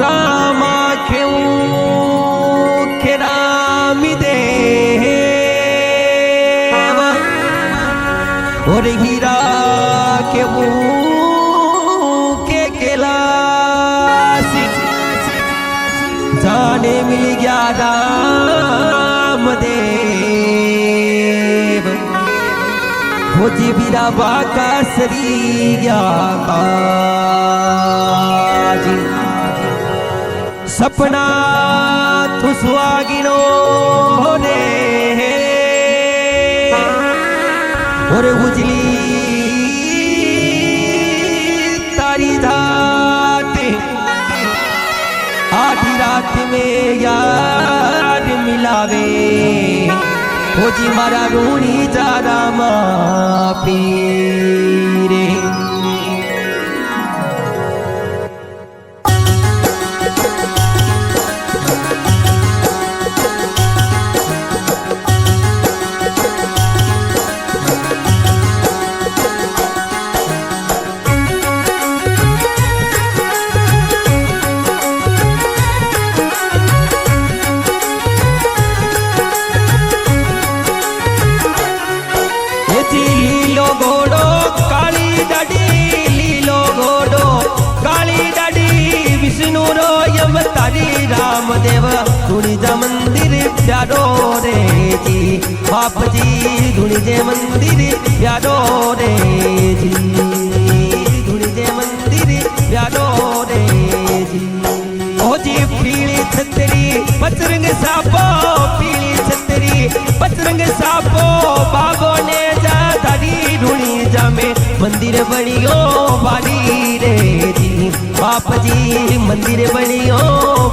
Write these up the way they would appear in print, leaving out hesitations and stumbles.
रामा क्यों के रामी देव और हीरा के के कैलासी जाने मिल गया राम देव हो जी बीरा बाका सरी गया काजी सपना तू सुहागिनो ने और उजली तारी रात आधी रात में यार मिलावे हो जी मारा रूणी जा रामा पीरे लीलो घोड़ो काली डाडी लीलो घोड़ो काली डाडी विष्णु रो यम तारी राम देव धुनी जा मंदिर प्यारो रे जी बाप जी धुनी जे मंदिर प्यारो रे जी धुनी जे मंदिर प्यारो रे जी ओ जी पीली छतरी बजरंग सापो पीली छतरी बजरंग सापो बाबो ने ढूंढी जामे मंदिर बनियो बारी रे जी बाप जी मंदिर बनियो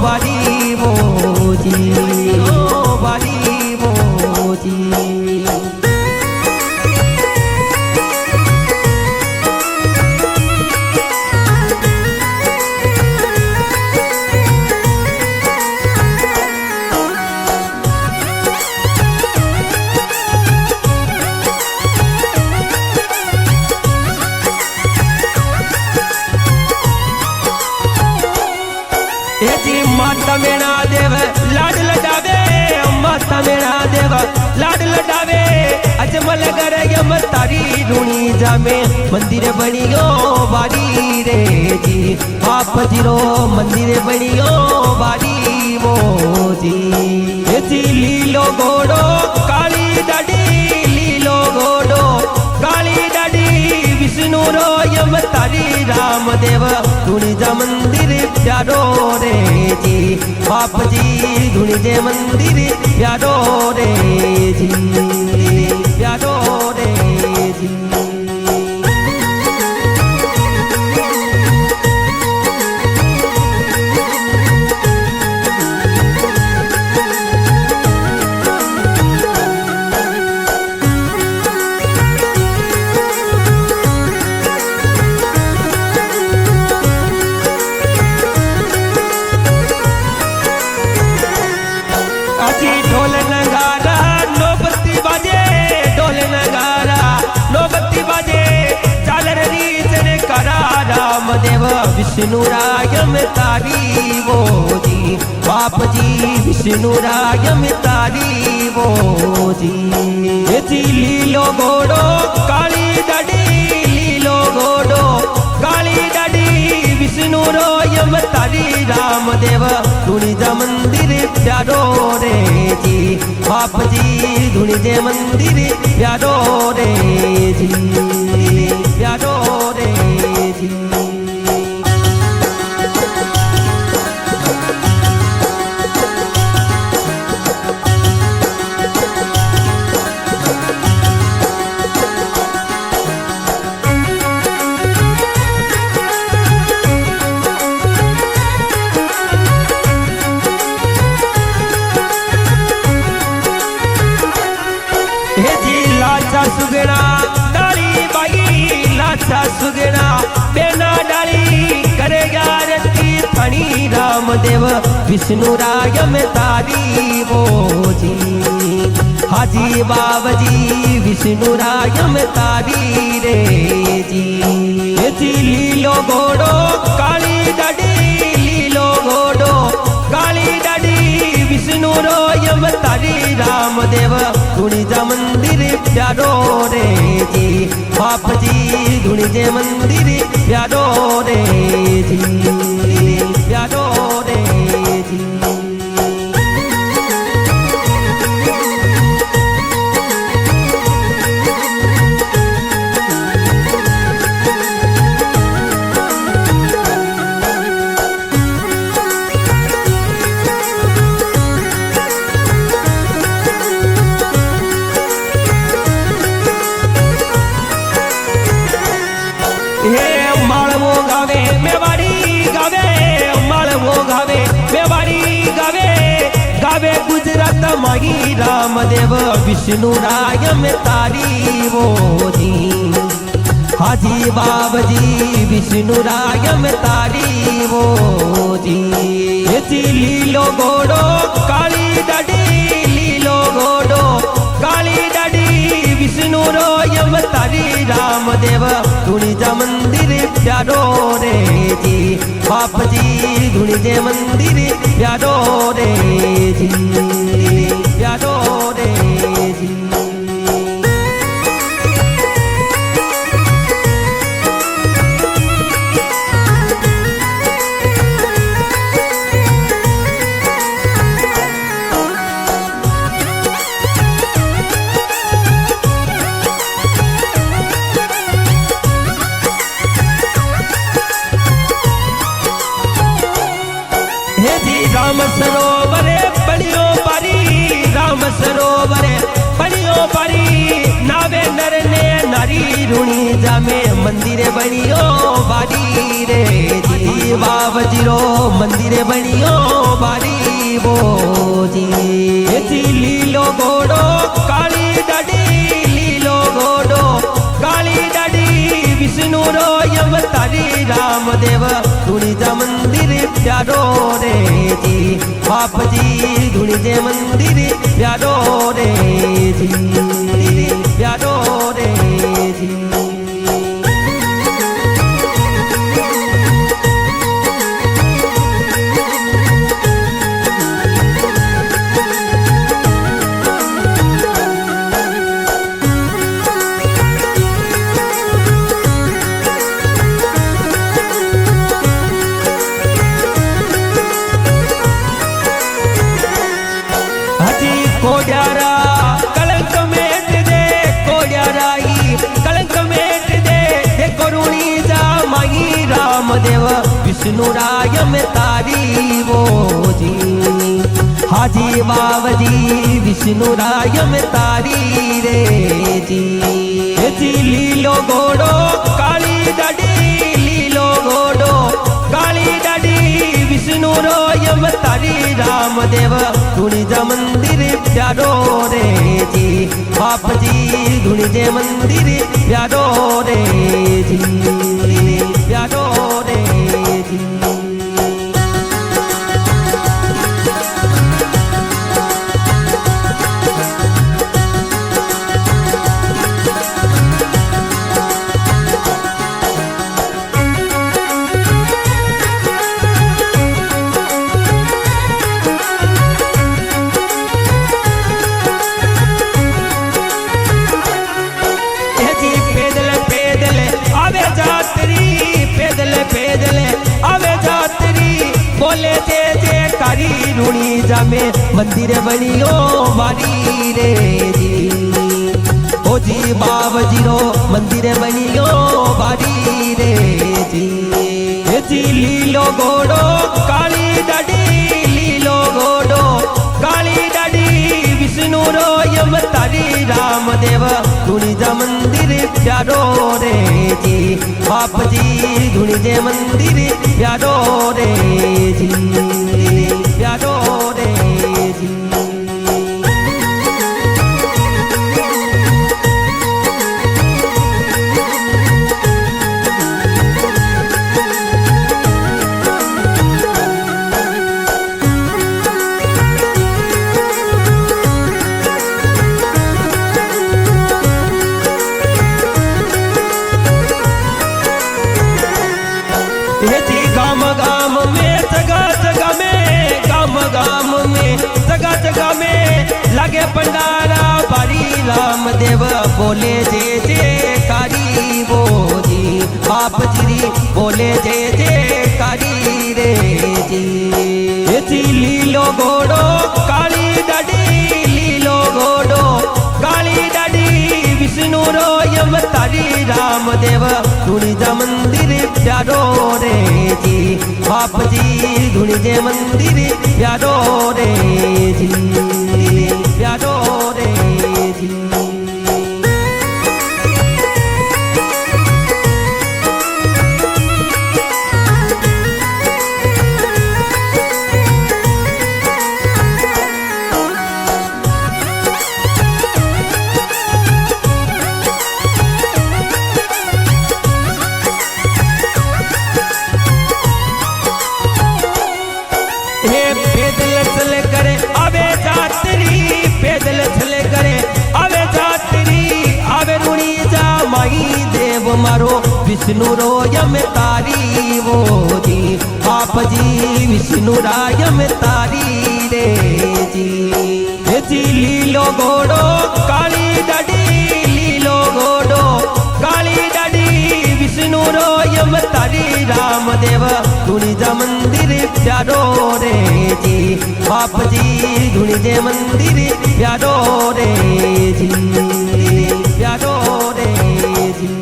बारी वो जी ओ बारी वो जी माता मेरा देव लाड लडावे माता मेरा देव लाड लडावे अजमल गर यम तारी रूणी जामे मंदिर बनियो बारी रे जी बाप जीरो मंदिर बनियो बारी वो जी लीलो घोड़ो काली डाडी लीलो घोड़ो काली डाडी विष्णु रो यम तारी राम देव धुनी जा मंदिर प्यारो रे जी बाप जी धुनी जे मंदिर प्यारो रे जी प्यारो रे जी ढोल नगारा नौबत्ती बाजे ढोल नगारा नौबत्ती बाजे चालर रीचन करा राम देव विष्णु रायम तारी वो जी बाप जी विष्णु रायम तारी वो जी लीलो घोड़ो काली डाडी लीलो घोड़ो काली डाडी विष्णु रो यम तारी राम देव धुनी जा मंदिर प्यारो रे जी बाप जी धुनी जे मंदिर प्यारो रे जी प्यारो रे जी लाचा सुगना डाली बाई लाचा सुगना बेना डाली करेगा रती थनी राम देव विष्णु रायम तारी वो जी हाजी बाबजी विष्णु रायम तारी रे जी लीलो घोड़ो काली डाडी लीलो घोड़ो रामदेव धूणी जा मंदिर प्यारो रे जी। बाप जी धूणी जे मंदिर प्यारो रे जी, प्यारो रे जी। माळवो गावे मेवाड़ी गावे, माळवो गावे मेवाड़ी गावे, गावे गुजरात माही रामदेव विष्णु राय में तारी वो जी। हाजी बाबजी विष्णु राय में तारी वो जी। लीलो घोड़ो काली डाडी, लीलो घोड़ो काली डाडी विष्णु रोयम तारी रामदेव धूणी जा मंदिर प्यारो रे जी। बाप जी धूणी जे मंदिर प्यारो रे जी, प्यारो रे जी। राम सरोवरे पड़ियो पारी, राम सरोवरे पड़ियो पारी, नावे नर ने नारी रूणी जामे मंदिरे बनियो बारी रे जी। बाबजीरो मंदिरे बनियो बारी वो जी। लीलो घोड़ो काली डाडी, लीलो घोड़ो काली डाडी विष्णु रोयम तारी रामदेव धूणी जा मंदिर प्यारो रे जी। बाप जी धूणी जे मंदिर प्यारो रे जी, प्यारो रे जी। कोड्यारा कलंक मेट दे, कोड्याराई कलंक मेट दे, करुणी जा माही रामदेव विष्णु राय में तारी वो जी। हाजी बाबजी विष्णु राय में तारी रे जी। लीलो घोड़ो काली डाडी, लीलो घोड़ो काली डाडी विष्णु रोयम तारी रामदेव धूणी जा मंदिर प्यारो रे जी। बाप जी धूणी जे मंदिर प्यारो रे जी, प्यारो रे जी। बोले जे जे कारी रूणी जामे मंदिर बनियो बारी रे जी। ओ जी बाबजीरो मंदिर बनियो बारी रे जी। लीलो घोड़ो काली डाडी, लीलो घोड़ो काली डाडी विष्णु रोयम तारी रामदेव धूणी जा मंदिर प्यारो रे जी। बाप जी धूणी जे मंदिर प्यारो रे जी, प्यारो रे जी। गाम गाम में जगह जगह में, गाम गाम में जगह जगह में लगे पंडाल बोले जे जे कारी वो जी बाप जी बोले जे जे कारी रे जी लीलो घोड़ो काली डडी लीलो घोड़ो काली डडी विष्णु रो यम तारी रामदेव धुनी जा मंदिर प्यारो रे जी बाप जी धुनी जे मंदिर प्यारो रे जी प्यारो रे जी मारो विष्णु रो यम तारी वो जी आप जी विष्णु रायम तारी रे जी लीलो घोड़ो काली डडी लीलो घोड़ो काली डडी विष्णु रो यम तारी रामदेव धुनी जा मंदिर प्यारो रे जी आप जी धुनी जे मंदिर प्यारो रे जी प्यारो रे जी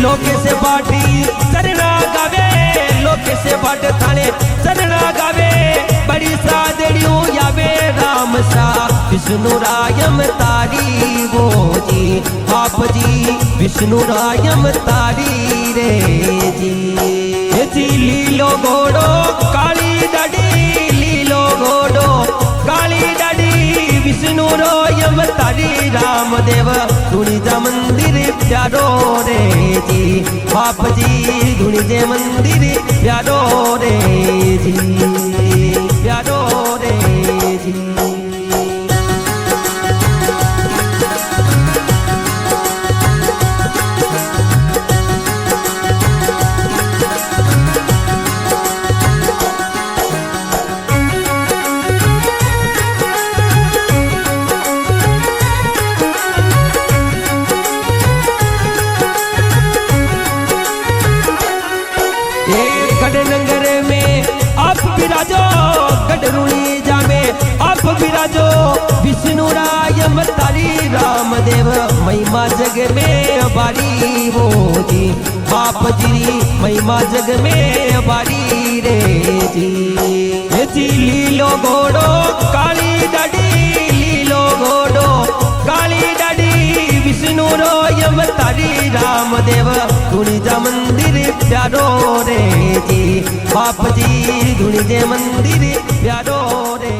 लोके से बाटी सरना गावे लोके से बाट थाने सरना गावे बड़ी सादड़ियों यावे राम सा विष्णु रायम तारी वो जी आप जी विष्णु रायम तारी रे जी लीलो घोड़ो काली डडी लीलो घोड़ो काली डडी विष्णु रायम तारी रामदेव धुनी जा मंदिर प्यारो रे जी बाप जी धुनी जे मंदिर प्यारो रे जी प्यारो रे जी गढ़नगर में आप विराजो गढ़रुणी जामे आप विराजो विष्णु रायम तारी रामदेव महिमा जग में बारी वो जी बाप जी महिमा जग में बारी रे जी लीलो घोड़ो काली डडी लीलो घोड़ो काली डडी विष्णु रायम तारी रामदेव धुनी जा मंदिर प्यारो रे जी बाप जी धुनी जे मंदिर प्यारो रे